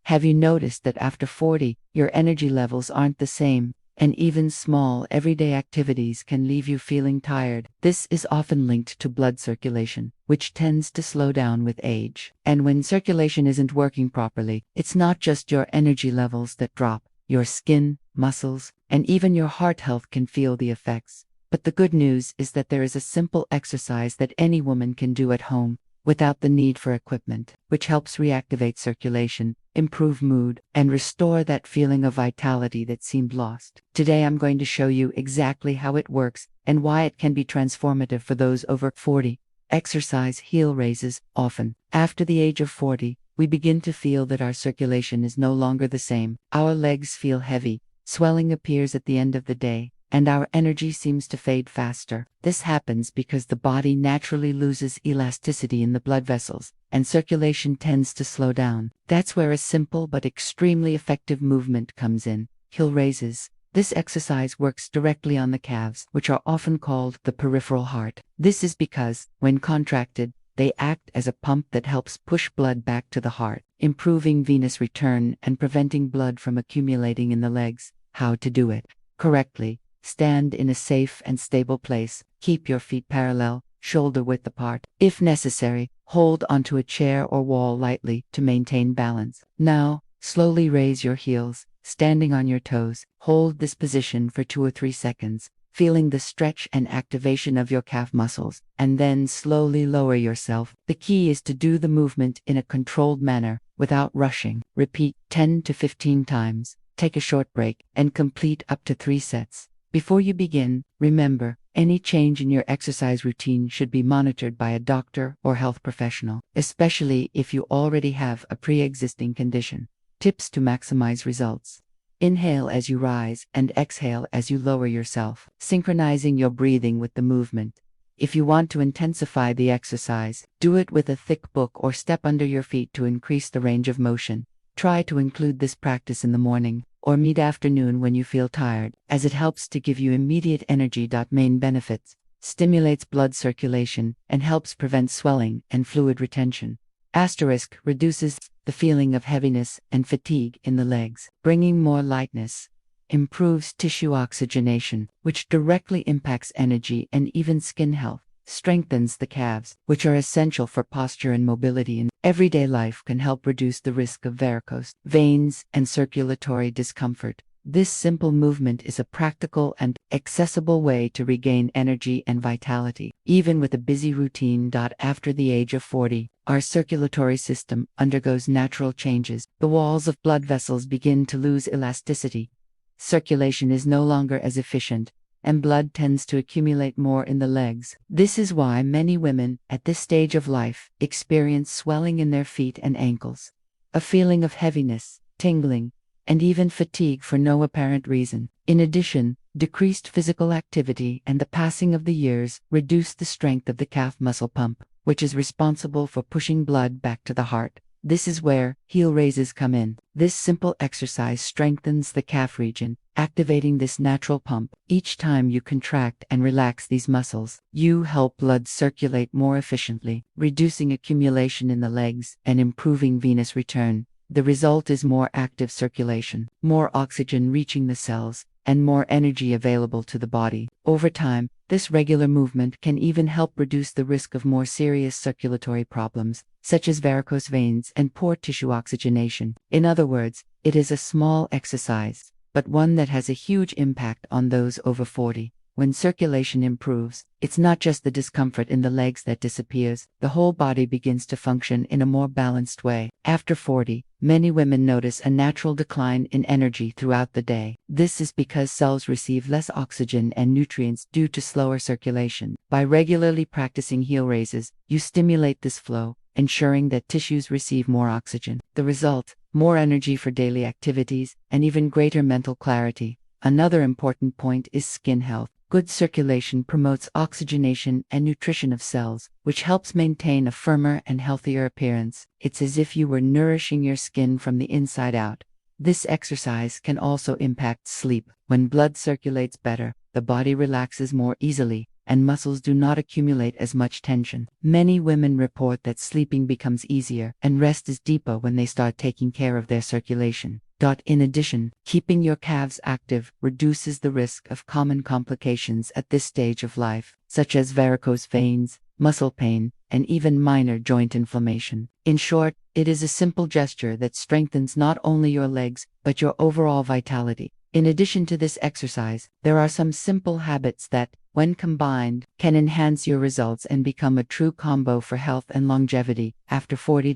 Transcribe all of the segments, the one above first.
Have you noticed that after 40, your energy levels aren't the same, and even small, everyday activities can leave you feeling tired? This is often linked to blood circulation, which tends to slow down with age. And when circulation isn't working properly, it's not just your energy levels that drop. Your skin, muscles, and even your heart health can feel the effects. But the good news is that there is a simple exercise that any woman can do at home, without the need for equipment, which helps reactivate circulation, improve mood, and restore that feeling of vitality that seemed lost. Today I'm going to show you exactly how it works and why it can be transformative for those over 40. Exercise heel raises. Often, after the age of 40, we begin to feel that our circulation is no longer the same. Our legs feel heavy, swelling appears at the end of the day, and our energy seems to fade faster. This happens because the body naturally loses elasticity in the blood vessels, and circulation tends to slow down. That's where a simple but extremely effective movement comes in: heel raises. This exercise works directly on the calves, which are often called the peripheral heart. This is because, when contracted, they act as a pump that helps push blood back to the heart, improving venous return and preventing blood from accumulating in the legs. How to do it correctly: stand in a safe and stable place. Keep your feet parallel, shoulder width apart. If necessary, hold onto a chair or wall lightly to maintain balance. Now, slowly raise your heels, standing on your toes. Hold this position for 2 or 3 seconds, feeling the stretch and activation of your calf muscles, and then slowly lower yourself. The key is to do the movement in a controlled manner, without rushing. Repeat 10 to 15 times. Take a short break, and complete up to 3 sets. Before you begin, remember, any change in your exercise routine should be monitored by a doctor or health professional, especially if you already have a pre-existing condition. Tips to maximize results: inhale as you rise and exhale as you lower yourself, synchronizing your breathing with the movement. If you want to intensify the exercise, do it with a thick book or step under your feet to increase the range of motion. Try to include this practice in the morning or mid-afternoon when you feel tired, as it helps to give you immediate energy. Main benefits: stimulates blood circulation and helps prevent swelling and fluid retention. Asterisk: reduces the feeling of heaviness and fatigue in the legs, bringing more lightness. Improves tissue oxygenation, which directly impacts energy and even skin health. Strengthens the calves, which are essential for posture and mobility in everyday life. Can help reduce the risk of varicose veins and circulatory discomfort. This simple movement is a practical and accessible way to regain energy and vitality, even with a busy routine. After the age of 40, our circulatory system undergoes natural changes. The walls of blood vessels begin to lose elasticity. Circulation is no longer as efficient, and blood tends to accumulate more in the legs. This is why many women, at this stage of life, experience swelling in their feet and ankles, a feeling of heaviness, tingling, and even fatigue for no apparent reason. In addition, decreased physical activity and the passing of the years reduce the strength of the calf muscle pump, which is responsible for pushing blood back to the heart. This is where heel raises come in. This simple exercise strengthens the calf region, activating this natural pump. Each time you contract and relax these muscles, you help blood circulate more efficiently, reducing accumulation in the legs and improving venous return. The result is more active circulation, more oxygen reaching the cells, and more energy available to the body. Over time, this regular movement can even help reduce the risk of more serious circulatory problems, such as varicose veins and poor tissue oxygenation. In other words, it is a small exercise, but one that has a huge impact on those over 40. When circulation improves, it's not just the discomfort in the legs that disappears. The whole body begins to function in a more balanced way. After 40, many women notice a natural decline in energy throughout the day. This is because cells receive less oxygen and nutrients due to slower circulation. By regularly practicing heel raises, you stimulate this flow, ensuring that tissues receive more oxygen. The result: more energy for daily activities and even greater mental clarity. Another important point is skin health. Good circulation promotes oxygenation and nutrition of cells, which helps maintain a firmer and healthier appearance. It's as if you were nourishing your skin from the inside out. This exercise can also impact sleep. When blood circulates better, the body relaxes more easily, and muscles do not accumulate as much tension. Many women report that sleeping becomes easier and rest is deeper when they start taking care of their circulation. In addition, keeping your calves active reduces the risk of common complications at this stage of life, such as varicose veins, muscle pain, and even minor joint inflammation. In short, it is a simple gesture that strengthens not only your legs, but your overall vitality. In addition to this exercise, there are some simple habits that, when combined, can enhance your results and become a true combo for health and longevity. After 40.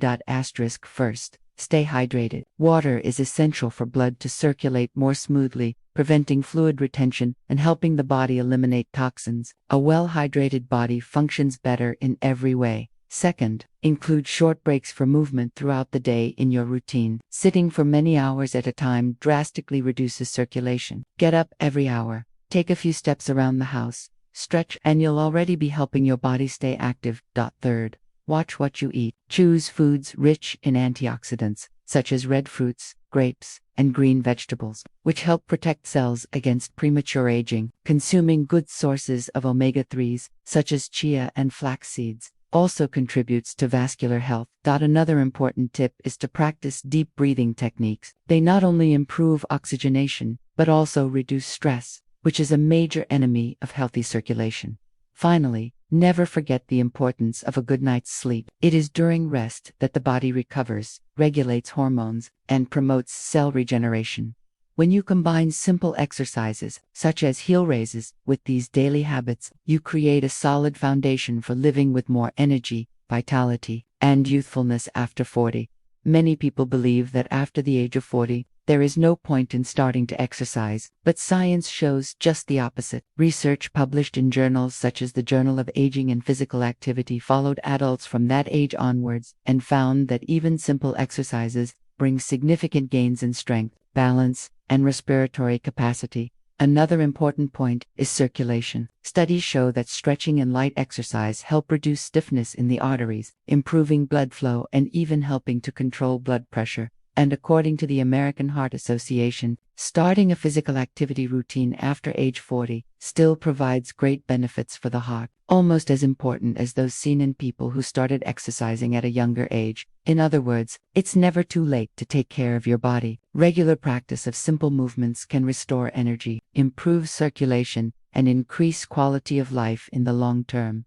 First, stay hydrated. Water is essential for blood to circulate more smoothly, preventing fluid retention and helping the body eliminate toxins. A well-hydrated body functions better in every way. Second, include short breaks for movement throughout the day in your routine. Sitting for many hours at a time drastically reduces circulation. Get up every hour. Take a few steps around the house. Stretch, and you'll already be helping your body stay active. Third, watch what you eat. Choose foods rich in antioxidants, such as red fruits, grapes, and green vegetables, which help protect cells against premature aging. Consuming good sources of omega-3s, such as chia and flax seeds, also contributes to vascular health. Another important tip is to practice deep breathing techniques. They not only improve oxygenation, but also reduce stress, which is a major enemy of healthy circulation. Finally, never forget the importance of a good night's sleep. It is during rest that the body recovers, regulates hormones, and promotes cell regeneration. When you combine simple exercises, such as heel raises, with these daily habits, you create a solid foundation for living with more energy, vitality, and youthfulness after 40. Many people believe that after the age of 40, there is no point in starting to exercise, but science shows just the opposite. Research published in journals such as the Journal of Aging and Physical Activity followed adults from that age onwards and found that even simple exercises bring significant gains in strength, balance, and respiratory capacity. Another important point is circulation. Studies show that stretching and light exercise help reduce stiffness in the arteries, improving blood flow and even helping to control blood pressure. And according to the American Heart Association, starting a physical activity routine after age 40 still provides great benefits for the heart, almost as important as those seen in people who started exercising at a younger age. In other words, it's never too late to take care of your body. Regular practice of simple movements can restore energy, improve circulation, and increase quality of life in the long term.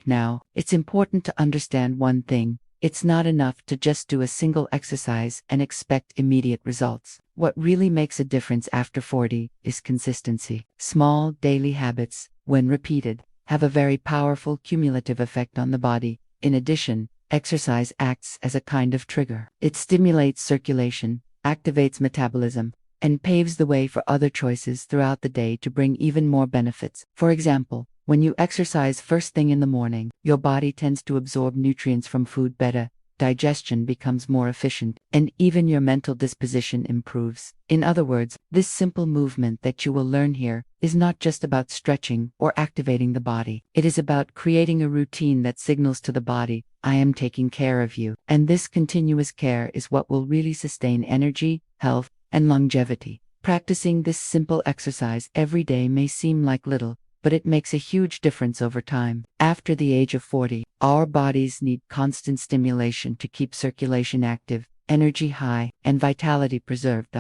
Now, it's important to understand one thing. It's not enough to just do a single exercise and expect immediate results. What really makes a difference after 40 is consistency. Small daily habits, when repeated, have a very powerful cumulative effect on the body. In addition, exercise acts as a kind of trigger. It stimulates circulation, activates metabolism, and paves the way for other choices throughout the day to bring even more benefits. For example, when you exercise first thing in the morning, your body tends to absorb nutrients from food better, digestion becomes more efficient, and even your mental disposition improves. In other words, this simple movement that you will learn here is not just about stretching or activating the body. It is about creating a routine that signals to the body, I am taking care of you. And this continuous care is what will really sustain energy, health, and longevity. Practicing this simple exercise every day may seem like little, but it makes a huge difference over time. After the age of 40, our bodies need constant stimulation to keep circulation active, energy high, and vitality preserved.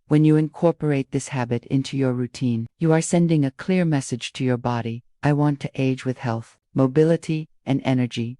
When you incorporate this habit into your routine, you are sending a clear message to your body, I want to age with health, mobility, and energy.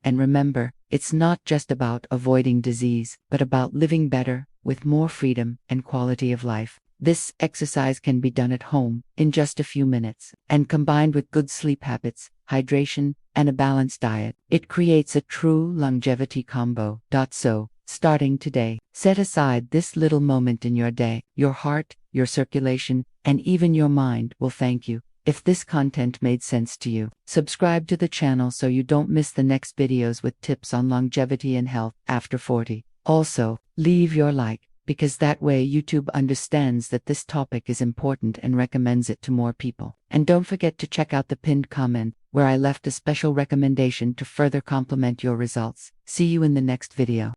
And remember, it's not just about avoiding disease, but about living better, with more freedom and quality of life. This exercise can be done at home, in just a few minutes, and combined with good sleep habits, hydration, and a balanced diet, it creates a true longevity combo. So, starting today, set aside this little moment in your day. Your heart, your circulation, and even your mind will thank you. If this content made sense to you, subscribe to the channel so you don't miss the next videos with tips on longevity and health after 40. Also, leave your like, because that way YouTube understands that this topic is important and recommends it to more people. And don't forget to check out the pinned comment, where I left a special recommendation to further complement your results. See you in the next video.